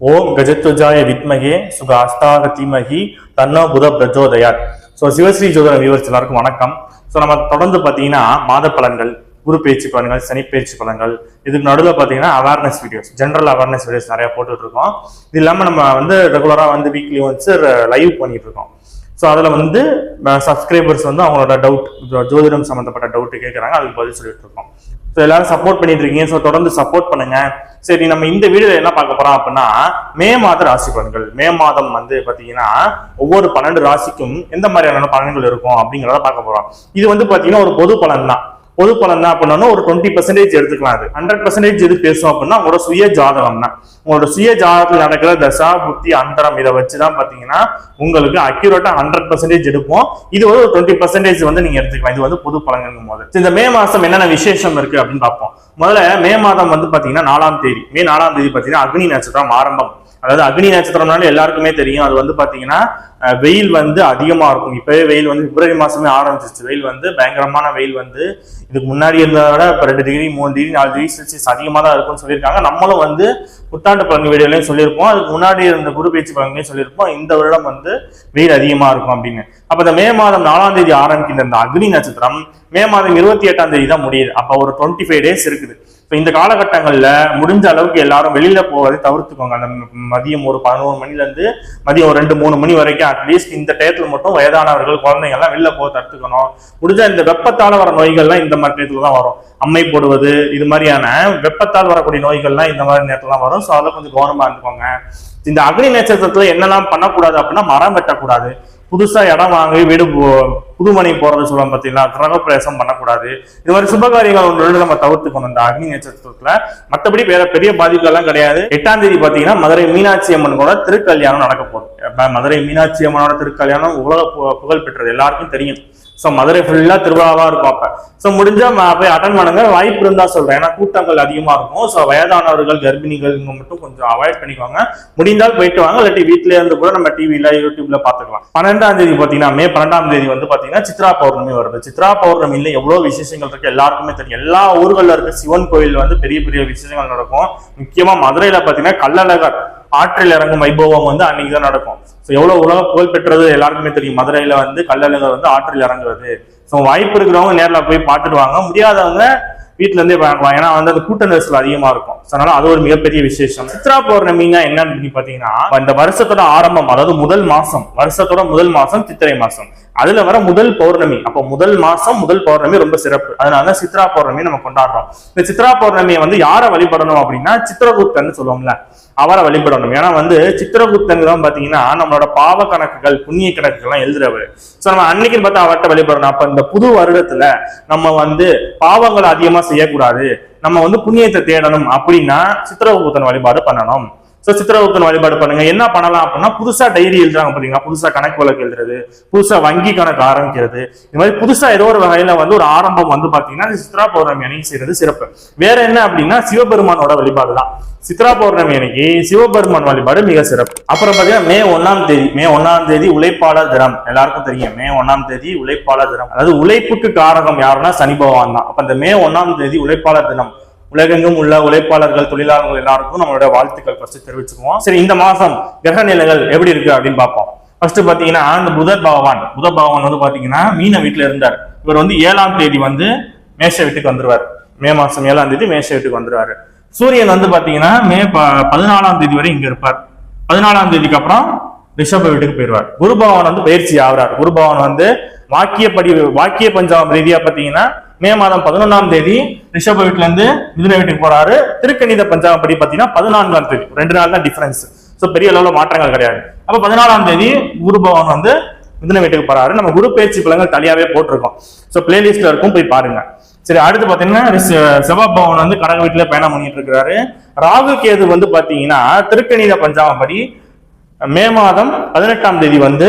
ஓம் கஜத்வஜாய வித்மகே சுகாஸ்தாக தீமகி தன்னோ புத பிரஜோதயாத். ஸோ சிவஸ்ரீ ஜோதிடம் வியூவர்ஸ் எல்லாருக்கும் வணக்கம். ஸோ நம்ம தொடர்ந்து பார்த்தீங்கன்னா மாத பலன்கள், குரு பேச்சு பலன்கள், சனி பேச்சு பலன்கள், இதுக்கு நடுவில் பார்த்தீங்கன்னா awareness videos, general awareness videos நிறைய போட்டுட்டு இருக்கோம். இது இல்லாமல் நம்ம வீக்லி ஒன்ஸ் லைவ் பண்ணிட்டு இருக்கோம். ஸோ அதில் சப்ஸ்கிரைபர்ஸ் அவங்களோட டவுட், ஜோதிடம் சம்மந்தப்பட்ட டவுட் கேட்குறாங்க, அதுக்கு பதில் சொல்லிட்டு இருக்கோம். ஸோ எல்லாரும் சப்போர்ட் பண்ணிட்டு இருக்கீங்க. ஸோ தொடர்ந்து சப்போர்ட் பண்ணுங்க. சரி, நம்ம இந்த வீடியோல என்ன பார்க்க போறோம் அப்படின்னா, மே மாத ராசி பலன்கள். மே மாதம் பாத்தீங்கன்னா ஒவ்வொரு 12 ராசிக்கும் எந்த மாதிரியான பலன்கள் இருக்கும் அப்படிங்கிறத பார்க்க போறோம். இது பாத்தீங்கன்னா ஒரு பொது பலன் தான். பொது பலன் தான் அப்படின்னா ஒரு 20% எடுத்துக்கலாம். அது 100% எது பேசும் அப்படின்னா உங்களோட சுய ஜாதகம் தான். உங்களோட சுய ஜாதகத்தில் நடக்கிற தசா புத்தி அந்தரம் இதை வச்சுதான் பாத்தீங்கன்னா உங்களுக்கு அக்யூரேட்டா 100% எடுப்போம். இது ஒரு 20% நீங்க எடுத்துக்கலாம். இது பொது பலன்கள் போது. இந்த மே மாசம் என்னென்ன விசேஷம் இருக்கு அப்படின்னு பார்ப்போம். முதல்ல மே மாதம் பாத்தீங்கன்னா 4ஆம் தேதி, மே 4ஆம் தேதி பாத்தீங்கன்னா அக்னி நட்சத்திரம் ஆரம்பம். அதாவது அக்னி நட்சத்திரம்னால எல்லாருக்குமே தெரியும், அது பாத்தீங்கன்னா வெயில் அதிகமா இருக்கும். இப்பவே வெயில் பிப்ரவரி மாசமே ஆரம்பிச்சிச்சு. வெயில் பயங்கரமான வெயில் இதுக்கு முன்னாடி இருந்ததை விட இப்ப 2 டிகிரி 3 டிகிரி 4 டிகிரி செல்சியஸ் அதிகமா தான் இருக்கும்னு சொல்லியிருக்காங்க. நம்மளும் புத்தாண்டு பலன் வீடியோலையும் சொல்லியிருப்போம், அதுக்கு முன்னாடி இருந்த குரு பேச்சு பலன்களையும் சொல்லியிருப்போம், இந்த வருடம் வெயில் அதிகமா இருக்கும் அப்படின்னு. அப்ப இந்த மே மாதம் 4ஆம் தேதி ஆரம்பிக்கின்ற இந்த அக்னி நட்சத்திரம் மே மாதம் 28ஆம் தேதி தான் முடியுது. அப்ப ஒரு 25 டேஸ் இருக்குது. இந்த காலகட்டங்கள்ல முடிஞ்ச அளவுக்கு எல்லாரும் வெளியில போவதை தவிர்த்துக்கோங்க. அந்த மதியம் ஒரு 11 மணில இருந்து மதியம் ஒரு 2-3 மணி வரைக்கும் அட்லீஸ்ட் இந்த டயத்துல மட்டும் வயதானவர்கள், குழந்தைங்க எல்லாம் வெளில போக தடுத்துக்கணும். முடிஞ்ச இந்த வெப்பத்தால வர நோய்கள்லாம் இந்த மாதிரி நேரத்துல தான் வரும். அம்மை போடுவது, இது மாதிரியான வெப்பத்தால் வரக்கூடிய நோய்கள்லாம் இந்த மாதிரி நேரத்துல தான் வரும். ஸோ அதை கொஞ்சம் கவனமா இருந்துக்கோங்க. இந்த அக்னி நட்சத்திரத்துல என்னெல்லாம் பண்ணக்கூடாது அப்படின்னா, மரம் வெட்டக்கூடாது, புதுசா இடம் வாங்கி வீடு புதுமனை போறது சொல்லுவாங்க பார்த்தீங்களா, கிரகப்பிரவேசம் பண்ணக்கூடாது. இது மாதிரி சுபகாரியங்கள் ஒன்று நம்ம தவிர்த்துக்கணும் இந்த அக்னி நட்சத்திரத்துல. மற்றபடி வேற பெரிய பாதிப்பு எல்லாம் கிடையாது. 8ஆம் தேதி பாத்தீங்கன்னா மதுரை மீனாட்சி அம்மனோட திருக்கல்யாணம் நடக்க போகுது. மதுரை மீனாட்சி அம்மனோட திருக்கல்யாணம் உலக புகழ் பெற்றது, எல்லாருக்கும் தெரியும். ஸோ மதுரை ஃபுல்லா திருவிழாவா இருக்கும். அப்ப ஸோ முடிஞ்சா போய் அட்டன் பண்ணுங்க. வாய்ப்பு இருந்தா சொல்றேன், ஏன்னா கூட்டங்கள் அதிகமா இருக்கும். ஸோ வயதானவர்கள், கர்ப்பிணிகள் இவங்க மட்டும் கொஞ்சம் அவாய்ட் பண்ணிக்கோங்க. முடிந்தால் போயிட்டு வாங்க, இல்லாட்டி வீட்டிலே இருந்து கூட நம்ம டிவில யூடியூப்ல பாத்துக்கலாம். 12ஆம் தேதி பாத்தீங்கன்னா மே 12ஆம் தேதி பாத்தீங்கன்னா சித்ரா பௌர்ணமி வருது. சித்ரா பௌர்ணமியில எவ்வளவு விசேஷங்கள் இருக்கு எல்லாருக்குமே தெரியும். எல்லா ஊர்கள்ல இருக்க சிவன் கோயில் பெரிய பெரிய விசேஷங்கள் நடக்கும். முக்கியமா மதுரையில பாத்தீங்கன்னா கள்ளழகர் ஆற்றில் இறங்கும் வைபவம் அன்னைக்குதான் நடக்கும். ஸோ எவ்வளவு உலக புகழ் பெற்றது எல்லாருக்குமே தெரியும். மதுரையில கள்ளழகர் ஆற்றில் இறங்குறது. ஸோ வாய்ப்பு இருக்கிறவங்க நேரில் போய் பார்த்துட்டு வாங்க, முடியாதவங்க வீட்டுல இருந்தே பார்க்கலாம். ஏன்னா அந்த கூட்ட நெரிசல் அதிகமா இருக்கும். அதனால அது ஒரு மிகப்பெரிய விசேஷம். சித்ரா பௌர்ணமின்னா என்னன்னு பாத்தீங்கன்னா, இந்த வருஷத்தோட ஆரம்பம், அதாவது முதல் மாசம், வருஷத்தோட முதல் மாசம் சித்திரை மாசம், அதுல வர முதல் பௌர்ணமி. அப்போ முதல் மாசம் முதல் பௌர்ணமி ரொம்ப சிறப்பு. அதனால சித்ரா பௌர்ணமி நம்ம கொண்டாடுறோம். இந்த சித்ரா பௌர்ணமியை யாரை வழிபடணும் அப்படின்னா, சித்திரகுப்தன் சொல்லுவோம்ல, அவரை வழிபடணும். ஏன்னா சித்திரகுப்தன் தான் பாத்தீங்கன்னா நம்மளோட பாவ கணக்குகள், புண்ணிய கணக்குகள் எழுதுறவர். சோ நம்ம அன்னைக்கு பார்த்தா அவர்கிட்ட வழிபடணும். அப்ப இந்த புது வருடத்துல நம்ம பாவங்களை அதிகமா செய்யக்கூடாது, நம்ம புண்ணியத்தை தேடணும் அப்படின்னா சித்திரகுப்தன் வழிபாடு பண்ணணும். சோ சித்திரகுப்தன் வழிபாடு பண்ணுங்க. என்ன பண்ணலாம் அப்படின்னா, புதுசா டைரி எழுதுறாங்க பாத்தீங்கன்னா, புதுசா கணக்கு வழக்கு எழுதுறது, புதுசா வங்கி கணக்கு ஆரம்பிக்கிறது, இது மாதிரி புதுசா ஏதோ ஒரு வகையில ஒரு ஆரம்பம் பாத்தீங்கன்னா சித்ரா பௌர்ணமி அன்னைக்கு செய்யறது சிறப்பு. வேற என்ன அப்படின்னா, சிவபெருமானோட வழிபாடு தான். சித்ரா பௌர்ணமி அன்னைக்கு சிவபெருமான் வழிபாடு மிக சிறப்பு. அப்புறம் பாத்தீங்கன்னா மே 1ஆம் தேதி, மே 1ஆம் தேதி உழைப்பாளர் தினம். எல்லாருக்கும் தெரியும், மே 1ஆம் தேதி உழைப்பாளர் தினம். அதாவது உழைப்புக்கு காரகம் யாருன்னா சனி பகவான் தான். அப்ப இந்த மே 1ஆம் தேதி உழைப்பாளர் தினம். உலகெங்கும் உள்ள உழைப்பாளர்கள், தொழிலாளர்கள் எல்லாருக்கும் நம்மளோட வாழ்த்துக்கள் ஃபர்ஸ்ட் தெரிவிச்சுக்குவோம். சரி, இந்த மாசம் கிரக நிலைகள் எப்படி இருக்கு அப்படின்னு பார்ப்போம். ஃபர்ஸ்ட் பாத்தீங்கன்னா இந்த புத பகவான் பாத்தீங்கன்னா மீன வீட்டுல இருந்தார். இவர் 7ஆம் தேதி மேஷ வீட்டுக்கு வந்துருவார். மே மாசம் 7ஆம் தேதி மேஷ வீட்டுக்கு வந்துருவாரு. சூரியன் பாத்தீங்கன்னா மே 14ஆம் தேதி வரை இங்க இருப்பார். 14ஆம் தேதிக்கு அப்புறம் ரிஷப வீட்டுக்கு போயிடுவார். குரு பகவான் பயிற்சி ஆகிறார். குரு பகவான் வாக்கிய பஞ்சாபம் ரீதியா பாத்தீங்கன்னா மே மாதம் 11ஆம் தேதி ரிஷப வீட்டுல இருந்து மிதுன வீட்டுக்கு போறாரு. திருக்கணித பஞ்சாபம் படி பாத்தீங்கன்னா 14ஆம் தேதி, 2 நாள் தான் டிஃபரன்ஸ். சோ பெரிய அளவுல மாற்றங்கள் கிடையாது. அப்ப 14ஆம் தேதி குரு பகவான் மிதுன வீட்டுக்கு போறாரு. நம்ம குரு பயிற்சி பலன்கள் தனியாவே போட்டிருக்கோம். சோ பிளேலிஸ்ட்ல இருக்கும், போய் பாருங்க. சரி, அடுத்து பாத்தீங்கன்னா செவ்வாய் பகவான் கடக வீட்டுல பயணம் பண்ணிட்டு இருக்கிறாரு. ராகு கேது பாத்தீங்கன்னா திருக்கணித பஞ்சாபம் படி மே மாதம் 18ஆம் தேதி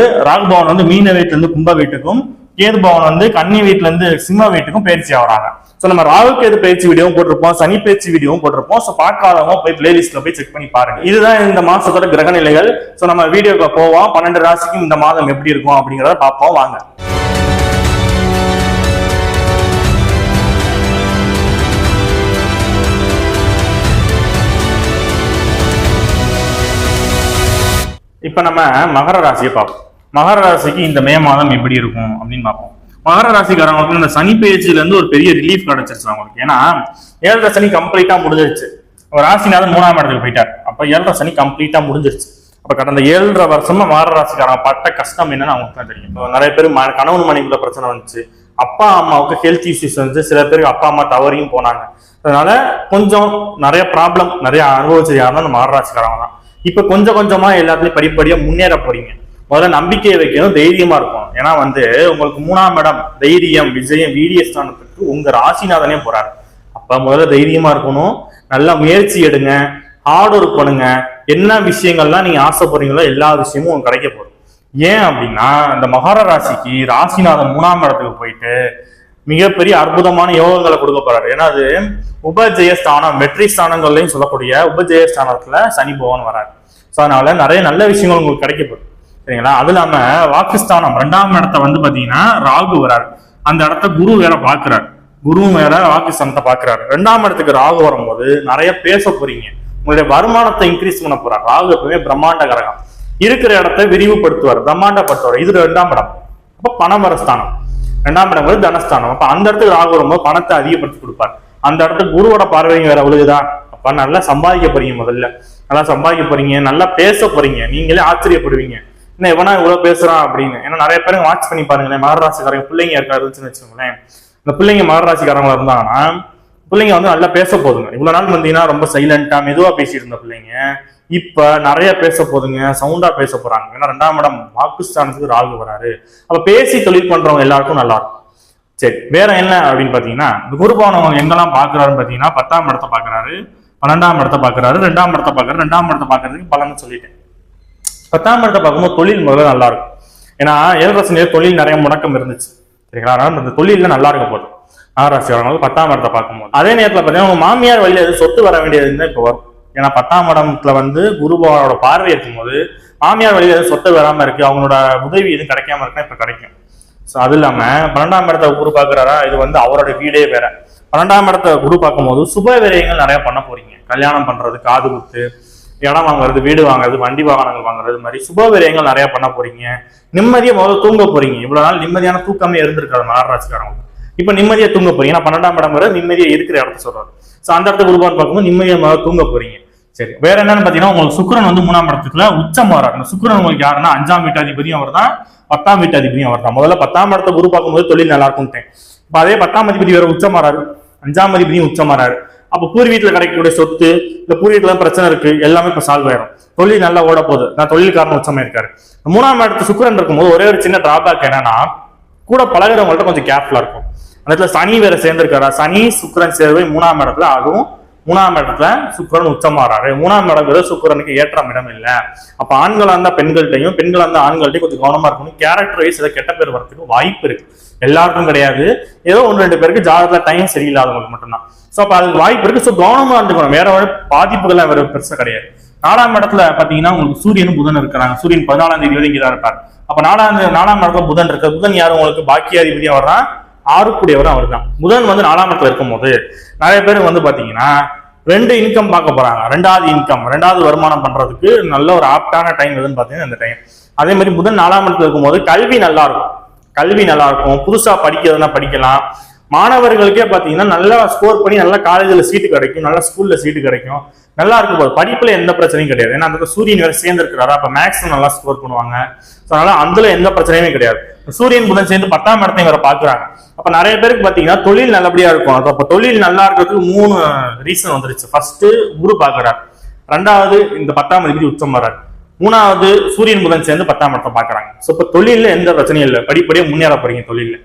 ராகு பகவான் மீன வீட்டுல இருந்து கும்ப வீட்டுக்கும், கேது பவன் கன்னி வீட்டுல இருந்து சிம்ம வீட்டுக்கும் பயிற்சி ஆகிறாங்க. சோ நம்ம ராகு கேது பயிற்சி வீடியோவும் போட்டிருப்போம், சனி பயிற்சி வீடியோவும் போட்டிருப்போம். சோ பார்க்காதவங்க போய் பிளேலிஸ்ட்ல போய் செக் பண்ணி பாருங்க. இதுதான் இந்த மாசத்தோட கிரக நிலைகள். சோ நம்ம வீடியோக்கு போவோம். 12 ராசிக்கும் இந்த மாதம் எப்படி இருக்கும் அப்படிங்கிறத பார்ப்போம் வாங்க. இப்ப நம்ம மகர ராசியை பார்ப்போம். மகர ராசிக்கு இந்த மே மாதம் எப்படி இருக்கும் அப்படின்னு பார்ப்போம். மகர ராசிக்காரங்களுக்கு இந்த சனி பயிற்சியில இருந்து ஒரு பெரிய ரிலீஃப் கிடைச்சிருச்சு அவங்களுக்கு. ஏன்னா 7th சனி கம்ப்ளீட்டா முடிஞ்சிருச்சு. ராசிநாதன் 3ஆம் இடத்துக்கு போயிட்டார். அப்ப 7th சனி கம்ப்ளீட்டா முடிஞ்சிருச்சு. அப்ப கடந்த 7.5 வருஷமா மகர ராசிக்காரங்க பட்ட கஷ்டம் என்னன்னு அவங்களுக்கு தான் தெரியும். இப்போ நிறைய பேர் கணவன் மனைவிக்குள்ள பிரச்சனை வந்துச்சு, அப்பா அம்மாவுக்கு ஹெல்த் இஷ்யூஸ் வந்துச்சு, சில பேருக்கு அப்பா அம்மா தவறியும் போனாங்க. அதனால கொஞ்சம் நிறைய ப்ராப்ளம் நிறைய அனுபவிச்சது யாருன்னா அந்த மகர ராசிக்காரங்க தான். இப்ப கொஞ்சம் கொஞ்சமா எல்லாத்துலயும் படிப்படியா முன்னேற போறீங்க. முதல்ல நம்பிக்கையை வைக்கணும், தைரியமா இருக்கும். ஏன்னா உங்களுக்கு 3ஆம் இடம் தைரியம், விஜயம், வீரிய ஸ்தானத்துக்கு உங்க ராசிநாதனே போறாரு. அப்ப முதல்ல தைரியமா இருக்கணும், நல்லா முயற்சி எடுங்க, ஹார்ட் ஒர்க் பண்ணுங்க. என்ன விஷயங்கள்லாம் நீங்க ஆசைப்படுறீங்களோ எல்லா விஷயமும் உங்களுக்கு கிடைக்க போகுது. ஏன் அப்படின்னா இந்த மகர ராசிக்கு ராசிநாதன் 3ஆம் இடத்துக்கு போயிட்டு மிகப்பெரிய அற்புதமான யோகங்களை கொடுக்க போறாரு. ஏன்னா அது உபஜெயஸ்தானம், வெற்றி ஸ்தானங்கள்லையும் சொல்லக்கூடிய உபஜெயஸ்தானத்துல சனி பகவான் வராரு. ஸோ அதனால நிறைய நல்ல விஷயங்கள் உங்களுக்கு கிடைக்க போகுது, சரிங்களா? அது இல்லாம வாக்குஸ்தானம் 2ஆம் இடத்த பாத்தீங்கன்னா ராகு வராரு. அந்த இடத்த குரு வேற பாக்குறாரு. குருவும் வேற வாக்குஸ்தானத்தை பாக்குறாரு. 2ஆம் இடத்துக்கு ராகு வரும்போது நிறைய பேச போறீங்க. உங்களுடைய வருமானத்தை இன்க்ரீஸ் பண்ண போறாரு. ராகு எப்பவுமே பிரம்மாண்ட கரகம், இருக்கிற இடத்தை விரிவுபடுத்துவார், பிரம்மாண்டப்படுத்துவார். இது 2ஆம் இடம். அப்ப பணம் வர ஸ்தானம். 2ஆம் இடம் வந்து தனஸ்தானம். அப்ப அந்த இடத்துக்கு ராகு வரும்போது பணத்தை அதிகப்படுத்தி கொடுப்பார். அந்த இடத்துக்கு குருவோட பார்வைங்க வேற விழுகுதா, அப்ப நல்லா சம்பாதிக்க போறீங்க. முதல்ல நல்லா சம்பாதிக்க போறீங்க, நல்லா பேச போறீங்க. நீங்களே ஆச்சரியப்படுவீங்க, என்ன எவனா இவ்வளவு பேசுறான் அப்படின்னு. ஏன்னா நிறைய பேரும் வாட்ச் பண்ணி பாருங்களேன், மகர ராசிக்காரங்க பிள்ளைங்க இருக்காருன்னு வச்சுக்கோங்களேன். இந்த பிள்ளைங்க மகர ராசிக்காரங்களா இருந்தாங்கன்னா பிள்ளைங்க நல்லா பேச போதுங்க. இவ்வளவு நாள் வந்தீங்கன்னா ரொம்ப சைலண்டா மெதுவா பேசிட்டு இருந்த பிள்ளைங்க இப்ப நிறைய பேச போதுங்க, சவுண்டா பேச போறாங்க. ஏன்னா 2ஆம் இடம் வாக்குஸ்தானத்துக்கு ராகு வராரு. அப்ப பேசி தொழில் பண்றவங்க எல்லாருக்கும் நல்லா இருக்கும். சரி, வேற என்ன அப்படின்னு பாத்தீங்கன்னா இந்த குருபவன் எங்கெல்லாம் பாக்குறாருன்னு பாத்தீங்கன்னா 10ஆம் இடத்தை பாக்குறாரு, 12ஆம் இடத்தை பாக்குறாரு, 2ஆம் இடத்தை பாக்குறாரு. 2ஆம் இடத்தை பாக்குறதுக்கு பலன்னு சொல்லிட்டேன். 10ஆம் இடத்தை பார்க்கும்போது தொழில் முதல்ல நல்லா இருக்கும். ஏன்னா 7 சனியில தொழில் நிறைய முடக்கம் இருந்துச்சு, சரிங்களா? அதனால இந்த தொழில நல்லா இருக்க போதும் மகராசி வரவங்க 10ஆம் இடத்தை பார்க்கும்போது. அதே நேரத்துல பாத்தீங்கன்னா உங்க மாமியார் வழியில எது சொத்து வர வேண்டியதுன்னு இப்ப வரும். ஏன்னா 10ஆம் இடத்துல குருபவனோட பார்வை இருக்கும்போது மாமியார் வழியில எதுவும் சொத்து வராம இருக்கு, அவங்களோட உதவி எதுவும் கிடைக்காம இருக்குன்னா இப்ப கிடைக்கும். ஸோ அது இல்லாம 12ஆம் இடத்த குரு பாக்குறாரா, இது அவரோட வீடே வேற. 12ஆம் இடத்த குரு பார்க்கும்போது சுப விரயங்கள் நிறைய பண்ண போறீங்க. கல்யாணம் பண்றது, காது குத்து, இடம் வாங்குறது, வீடு வாங்குறது, வண்டி வாகனங்கள் வாங்குறது மாதிரி சுப விரயங்கள் நிறைய பண்ண போறீங்க. நிம்மதியா முதல்ல தூங்க போறீங்க. இவ்வளவு நாள் நிம்மதியான தூக்கமே இருந்திருக்காரு மகராசிக்காரங்க. இப்ப நிம்மதியா தூங்க போறீங்க. ஏன்னா 12ஆம் இடம் நிம்மதியா இருக்கிற இடத்த சொல்றாரு. ஸோ அந்த இடத்த குருபான்னு பார்க்கும்போது நிம்மதியா முதல்ல தூங்க போறீங்க. சரி, வேற என்னன்னு பாத்தீங்கன்னா உங்களுக்கு சுக்கிரன் 3ஆம் இடத்துல உச்சம் வராரு. சுக்கிரன் உங்களுக்கு யாருன்னா 5ஆம் வீட்டாதிபதியும் அவர் தான், 10ஆம் வீட்டாதிபதியும் அவர் தான். முதல்ல 10ஆம் இடத்த குரு பார்க்கும்போது தொழில் நல்லா இருக்கும்ட்டேன். இப்ப அதே 10ஆம் அதிபதி வேற உச்சம் வராரு, 5ஆம் அதிபதியும் உச்சம் வராரு. அப்ப பூர்வீகத்துல கிடைக்கக்கூடிய சொத்து, இந்த பூர்வீகத்துல பிரச்சனை இருக்கு, எல்லாமே இப்ப சால்வ் ஆயிரும். தொழில் நல்லா ஓட போகுது. நான் தொழில்காரன் உச்சமா இருக்காரு. 3ஆம் இடத்து சுக்கிரன் இருக்கும்போது ஒரே ஒரு சின்ன டிராபேக் என்னன்னா கூட பழகிறவங்கள்ட்ட கொஞ்சம் கேர்ஃபுல்லா இருக்கும். அந்த இடத்துல சனி வேற சேர்ந்திருக்காரா, சனி சுக்கிரன் சேர்வை 3ஆம் இடத்துல, அதுவும் 3ஆம் இடத்துல சுக்கிரன் உச்சமாறாரு. 3ஆம் இடங்கிறது சுக்கிரனுக்கு ஏற்றம் இடம் இல்ல. அப்ப ஆண்களா இருந்தா பெண்கள்கிட்டையும், பெண்களா இருந்தா ஆண்கள்ட்டையும் கொஞ்சம் கவனமா இருக்கணும். கேரக்டர் வைஸ் ஏதோ கெட்ட பேர் வரதுக்கு வாய்ப்பு இருக்கு. எல்லாருக்கும் கிடையாது, ஏதோ 1-2 பேருக்கு ஜாதகத்துல டைம் சரியில்லாதவங்களுக்கு மட்டும்தான். சோ அப்ப அதுக்கு வாய்ப்பு இருக்கு. சோ கவனமா இருந்துக்கணும். வேற பாதிப்புகள் வேற பெருசா கிடையாது. 4ஆம் இடத்துல பாத்தீங்கன்னா உங்களுக்கு சூரியனும் புதன் இருக்கிறாங்க. சூரியன் 14ஆம் தேதி வரை இங்கதான் இருப்பார். அப்ப 4ஆம் இடத்துல புதன் இருக்கு. புதன் யாரும் உங்களுக்கு பாக்கியாதிபதியா வர்றான், 6 அவர் தான். புதன் 4ஆம் இடத்துல இருக்கும் போது நிறைய பேர் பாத்தீங்கன்னா 2 இன்கம் பார்க்க போறாங்க. 2வது இன்கம், 2வது வருமானம் பண்றதுக்கு நல்ல ஒரு ஆப்டான டைம் எதுன்னு பாத்தீங்கன்னா இந்த டைம். அதே மாதிரி புதன் 4ஆம் இடத்துல இருக்கும்போது கல்வி நல்லா இருக்கும். புதுசா படிக்கிறதுனா படிக்கலாம். மாணவர்களுக்கே பாத்தீங்கன்னா நல்லா ஸ்கோர் பண்ணி நல்ல காலேஜ்ல சீட்டு கிடைக்கும், நல்ல ஸ்கூல்ல சீட்டு கிடைக்கும். நல்லா இருக்கும் போது படிப்புல எந்த பிரச்சனையும் கிடையாது. ஏன்னா அந்த சூரியன் வேற சேர்ந்து இருக்கிறாரு. அப்ப மேக்ஸ் நல்லா ஸ்கோர் பண்ணுவாங்க. அதனால அதுல எந்த பிரச்சனையுமே கிடையாது. சூரியன் புதன் சேர்ந்து 10ஆம் இடத்தையும் வேற பாக்குறாங்க. அப்ப நிறைய பேருக்கு பாத்தீங்கன்னா தொழில் நல்லபடியா இருக்கும். அப்ப தொழில் நல்லா இருக்கிறதுக்கு 3 ரீசன் வந்துருச்சு. ஃபர்ஸ்ட் குரு பாக்குறாரு, 2வது இந்த 10ஆம் அதிபதி உச்சம் வர்றாரு, 3வது சூரியன் புதன் சேர்ந்து 10ஆம் இடத்தை பாக்குறாங்க. சோ இப்ப தொழில எந்த பிரச்சனையும் இல்லை, படிப்படியே முன்னேற போறீங்க தொழில.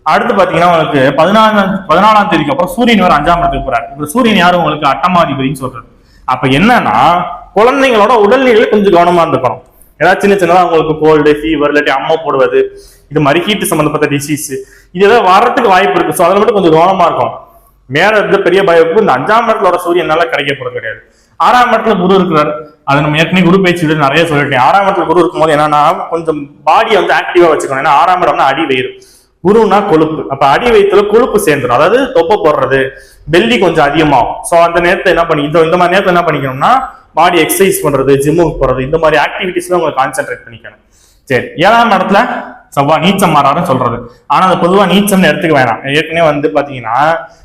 அடுத்து பாத்தீங்கன்னா உங்களுக்கு 14ஆம் தேதிக்கு அப்புறம் சூரியன் வேற 5ஆம் இடத்துக்கு போறாரு. இப்ப சூரியன் யாரும் உங்களுக்கு 8ஆம் அதிபதினு சொல்றது. அப்ப என்னன்னா குழந்தைங்களோட உடல்நிலையில கொஞ்சம் கவனமா இருந்துக்கணும். ஏதாவது சின்னதா உங்களுக்கு கோல்டு, ஃபீவர், இல்லாட்டி அம்மா போடுவது, இது மாதிரி ஹீட் சம்பந்தப்பட்ட டிசீஸ், இது ஏதாவது வர்றதுக்கு வாய்ப்பு இருக்கு. ஸோ அதில் மட்டும் கொஞ்சம் கவனமா இருக்கும். மேல இருந்த பெரிய பயப்பு இந்த 5ஆம் இடத்துல சூரியனால கிடைக்க போறது கிடையாது. 6ஆம் இடத்துல குரு இருக்கிறார். அது நம்ம ஏற்கனவே குரு பயிற்சி நிறைய சொல்லிட்டேன். 6ஆம் இடத்துல குரு இருக்கும்போது என்னன்னா கொஞ்சம் பாடியை ஆக்டிவா வச்சுக்கணும். ஏன்னா 6ஆம் இடம்னா அடி வயிறு, குருனா கொழுப்பு. அப்ப அடி வயிற்றுல கொழுப்பு சேர்ந்துடும். அதாவது தொப்பை போடுறது, பெல்லி கொஞ்சம் அதிகமாகும். ஸோ அந்த நேரத்தை என்ன பண்ணி இந்த மாதிரி நேரத்தில் என்ன பண்ணிக்கணும்னா பாடி எக்ஸசைஸ் பண்றது, ஜிம்முக்கு போறது, இந்த மாதிரி ஆக்டிவிட்டிஸ்ல உங்களுக்கு கான்சென்ட்ரேட் பண்ணிக்கணும். சரி, 7ஆம் இடத்துல செவ்வாய் நீச்சம் மாறாருன்னு சொல்றது. ஆனா அது பொதுவா நீச்சம்னு எடுத்துக்க வேணாம். ஏற்கனவே வந்து பாத்தீங்கன்னா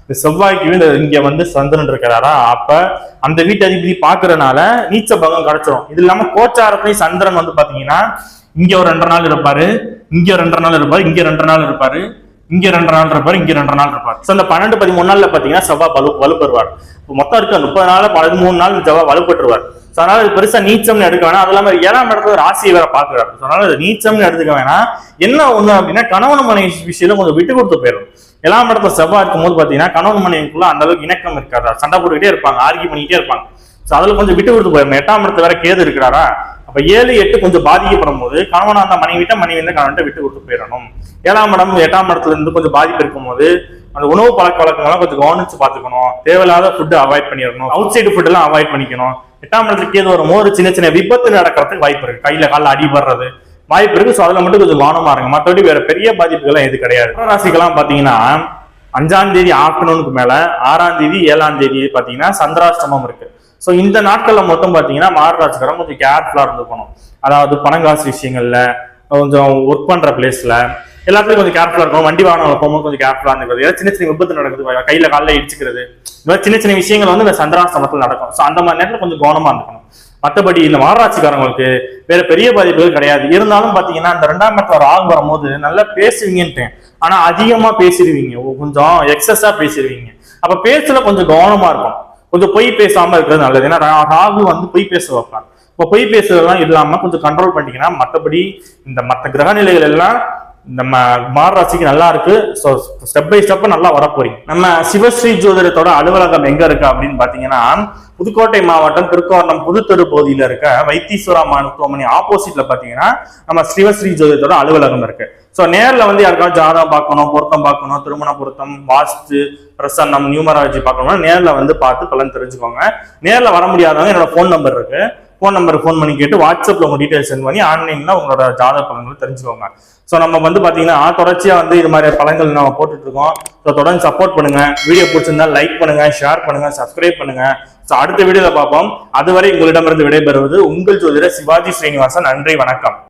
இந்த செவ்வாய்க்கு இங்க வந்து சந்திரன் இருக்கிறாரா, அப்ப அந்த வீட்டு அதிபதி பாக்குறதுனால நீச்ச பங்கம் கிடைச்சிடும். இது இல்லாம கோச்சாரத்திலையும் சந்திரன் வந்து பாத்தீங்கன்னா இங்க ஒரு 2 நாள் இருப்பாரு, இங்க 2 நாள் இருப்பாரு, இங்க 2 நாள் இருப்பாரு, இங்க 2 நாள் இருப்பாரு, இங்க 2 நாள் இருப்பாரு. இந்த 12-13 நாள்ல பாத்தீங்கன்னா செவ்வாய் வலுப்பெறுவார். மொத்தம் இருக்க 30 நாள் 13 நாள் செவ்வாய் வலுப்பெற்றுவார். அதனால அது பெருசா நீச்சம்னு எடுக்க வேணாம். அது இல்லாம 7ஆம் இடத்துல ராசியை வேற பாக்குறாரு. அதனால அது நீச்சம்னு எடுத்துக்க வேணாம். என்ன ஒண்ணு அப்படின்னா கணவன் மனைவி விஷயத்துல கொஞ்சம் விட்டு கொடுத்து போயிடும். 7ஆம் இடத்துல செவ்வாய் இருக்கும் போது பாத்தீங்கன்னா கணவன் மனைவிக்குள்ள அந்த அளவுக்கு இணக்கம் இருக்காது, சண்டை போட்டுக்கிட்டே இருப்பாங்க, ஆர்கியூ பண்ணிக்கிட்டே இருப்பாங்க. அதுல கொஞ்சம் விட்டு கொடுத்து போயிடும். 8ஆம் இடத்துல வேற கேது இருக்கிறாரா, அப்ப 7, 8 கொஞ்சம் பாதிக்கப்படும் போது கணவனா அந்த மனைவிட்ட, மனைவி வந்து கணவன்ட்ட விட்டு கொடுத்து போயிடணும். 7ஆம் இடம் 8ஆம் இடத்துல இருந்து கொஞ்சம் பாதிப்பு இருக்கும் போது அந்த உணவு பழக்க வழக்கங்கள்லாம் கொஞ்சம் கவனிச்சு பாத்துக்கணும். தேவையில்லாத ஃபுட்டு அவாய்ட் பண்ணிடணும், அவுட் சைடு ஃபுட் எல்லாம் அவாய்ட் பண்ணிக்கணும். 8ஆம் இடத்துல கேது வரும்போது சின்ன சின்ன விபத்து நடக்கிறதுக்கு வாய்ப்பு இருக்கு, கையில காலில் அடிபடுறது வாய்ப்பு இருக்கு. ஸோ அதுல மட்டும் கொஞ்சம் கவனமா இருங்க. மற்றபடி வேற பெரிய பாதிப்புகள்லாம் எது கிடையாது. ராசிக்கெல்லாம் பாத்தீங்கன்னா 5ஆம் தேதி ஆஃப்டர்நூனுக்கு மேல 6ஆம் தேதி 7ஆம் தேதி பாத்தீங்கன்னா சந்திராஷ்டமம் இருக்கு. ஸோ இந்த நாட்கள்ல மட்டும் பாத்தீங்கன்னா மாரராசிக்காரங்க கொஞ்சம் கேர்ஃபுல்லா இருந்துக்கணும். அதாவது பணங்காசு விஷயங்கள்ல, கொஞ்சம் ஒர்க் பண்ற பிளேஸ்ல எல்லாத்துலயும் கொஞ்சம் கேர்ஃபுல்லா இருக்கும். வண்டி வாகனம் போகும்போது கொஞ்சம் கேர்ஃபுல்லா இருந்துக்கிறது. சின்ன சின்ன விபத்து நடக்குது, கையில காலில் இடிச்சுக்கிறது, இந்த மாதிரி சின்ன சின்ன விஷயங்கள் வந்து இந்த சந்திராஷ்டமத்தில் நடக்கும். ஸோ அந்த மாதிரி நேரத்தில் கொஞ்சம் கவனமா இருந்துக்கணும். மற்றபடி இந்த மாரராசிக்காரங்களுக்கு வேற பெரிய பாதிப்புகள் கிடையாது. இருந்தாலும் பாத்தீங்கன்னா இந்த 2ஆம் இடத்துல ராகு வரும்போது நல்லா பேசுவீங்கன்ட்டு, ஆனா அதிகமா பேசிடுவீங்க, கொஞ்சம் எக்ஸஸா பேசிடுவீங்க. அப்ப பேச்சுல கொஞ்சம் கவனமா இருக்கும். கொஞ்சம் பொய் பேசாம இருக்கிறது நல்லது. ஏன்னா ராகு வந்து பொய் பேச வைப்பாங்க. இப்போ பொய் பேசுறதெல்லாம் இல்லாம கொஞ்சம் கண்ட்ரோல் பண்ணிட்டீங்கன்னா மற்றபடி இந்த மற்ற கிரக நிலைகள் எல்லாம் நம்ம மாரராசிக்கு நல்லா இருக்கு. ஸோ ஸ்டெப் பை ஸ்டெப் நல்லா வரப்போறீங்க. நம்ம சிவஸ்ரீ ஜோதிடத்தோட அலுவலகம் எங்க இருக்கு அப்படின்னு பாத்தீங்கன்னா புதுக்கோட்டை மாவட்டம் திருக்கோணம் புதுத்தெரு பகுதியில இருக்க வைத்தீஸ்வரா மருத்துவமனை ஆப்போசிட்ல பாத்தீங்கன்னா நம்ம சிவஸ்ரீ ஜோதிடத்தோட அலுவலகம் இருக்கு. ஸோ நேரில் வந்து யாருக்காவது ஜாதகம் பார்க்கணும், பொருத்தம் பார்க்கணும், திருமண பொருத்தம், வாஸ்து, பிரசன்னம், நியூமராலஜி பார்க்கணும்னா நேரில் வந்து பார்த்து பலன் தெரிஞ்சுக்கோங்க. நேரில் வர முடியாதவங்க என்னோட ஃபோன் நம்பர் இருக்கு, ஃபோன் நம்பருக்கு ஃபோன் பண்ணி கேட்டு வாட்ஸ்அப்ல உங்க டீடைல்ஸ் சென்ட் பண்ணி ஆன்லைன்ல உங்களோட ஜாதக பலன்களை தெரிஞ்சுக்கோங்க. ஸோ நம்ம வந்து பாத்தீங்கன்னா தொடர்ச்சியா வந்து இது மாதிரி பலன்கள் நம்ம போட்டுட்டு இருக்கோம். ஸோ தொடர்ந்து சப்போர்ட் பண்ணுங்க. வீடியோ பிடிச்சிருந்தா லைக் பண்ணுங்க, ஷேர் பண்ணுங்க, சப்ஸ்கிரைப் பண்ணுங்க. ஸோ அடுத்த வீடியோல பார்ப்போம். அதுவரை உங்களிடமிருந்து விடைபெறுவது உங்கள் ஜோதிடர் சிவாஜி ஸ்ரீனிவாசன். நன்றி, வணக்கம்.